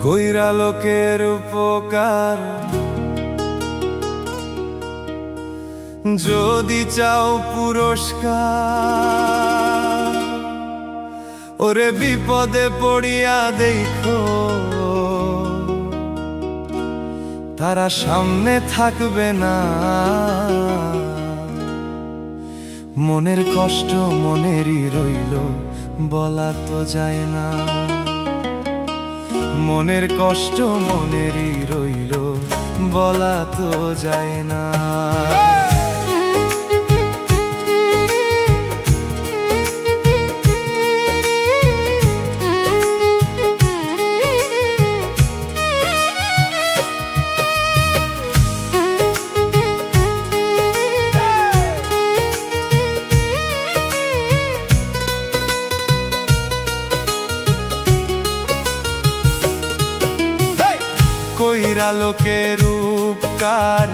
কইরা লোকের উপকার যদি চাও পুরস্কার, ওরে বিপদে পড়িয়া দেখো তারা সামনে থাকবে না। মনের কষ্ট মনেরই রইল, বলা তো যায় না। মনের কষ্ট মনেরই রইল, বলা তো যায় না। কইরা লোকের উপকার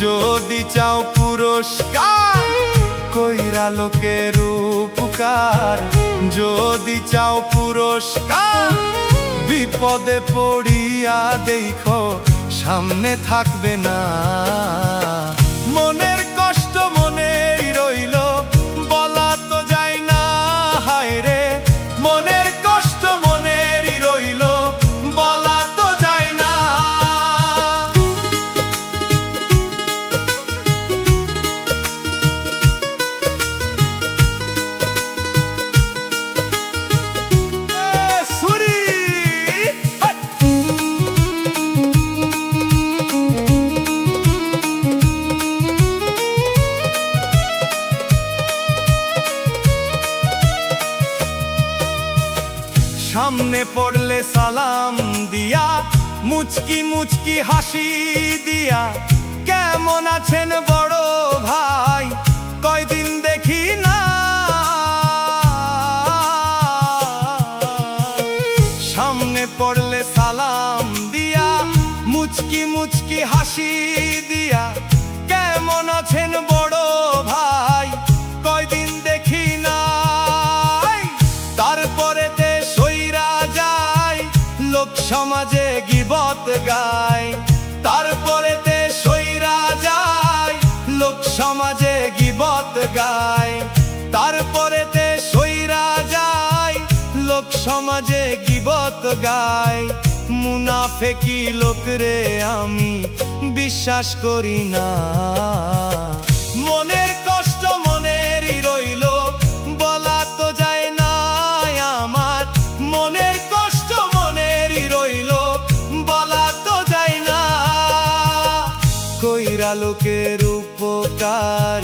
যদি চাও পুরস্কার, কইরা লোকের উপকার যদি চাও পুরস্কার, বিপদে পড়িয়া দেখো সামনে থাকবে না। মনের কষ্ট মনেরই রইল, বলা তো যায় না। হায় রে মনের কষ্ট মনেরই রইল, বলা তো যায় না। সামনে পড়লে সালাম দিয়া, মুচকি মুচকি হাসি দিয়া, কেমন আছেন বড় ভাই, কয়দিন দেখি না। সামনে পড়লে সালাম দিয়া, মুচকি মুচকি হাসি দিয়া, কেমন আছেন বড় ভাই, কয়দিন দেখি না। তারপরে লোক সমাজে গীবত গায়, তারপরেতে সইরা যায়, লোক সমাজে গীবত গায়, তারপরেতে সইরা যায়, লোক সমাজে গীবত গায়। মুনাফেকি লোকরে আমি বিশ্বাস করি না। মনের কষ্ট মনেরই রইল, বলা তো যায় না। আমার মনের কষ্ট মনেরই রইল, বলা তো যায় না। কইরা লোকের উপকার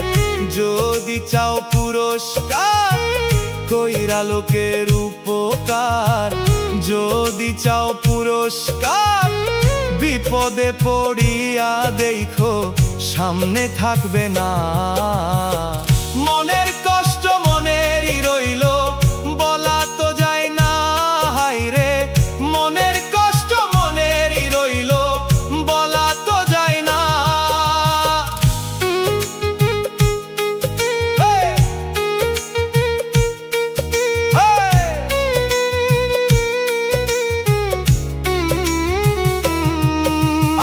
যদি চাও পুরস্কার, কইরা লোকের উপকার যদি চাও পুরস্কার, বিপদে পড়িয়া দেখো সামনে থাকবে না। মনের কষ্ট মনেরই রইল, বলা তো যায় না। হায় রে মনের কষ্ট মনেরই রইল, বলা তো যায় না।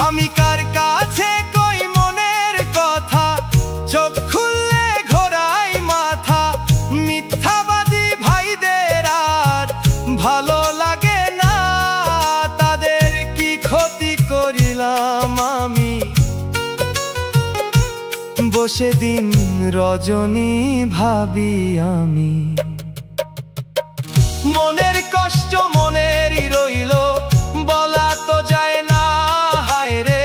আমি কার কাছে কই মনের কথা, চোখ খুললে ঘোরাই মাথা। মিথ্যাবাদী ভাইদের আর ভালো লাগে না, তাদের কি ক্ষতি করিলাম আমি। বসে দিন রজনী ভাবি আমি। মনের কষ্ট মনেরই রইল, বলা তো যায় না। হায় রে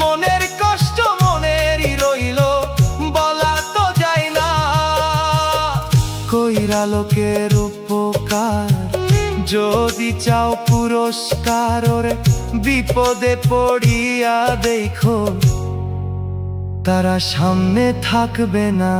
মনের কষ্ট মনেরই রইল, বলা তো যায় না। কইরা লোকের উপকার যদি চাও পুরস্কার, ওরে বিপদে পড়িয়া দেখো তারা সামনে থাকবে না।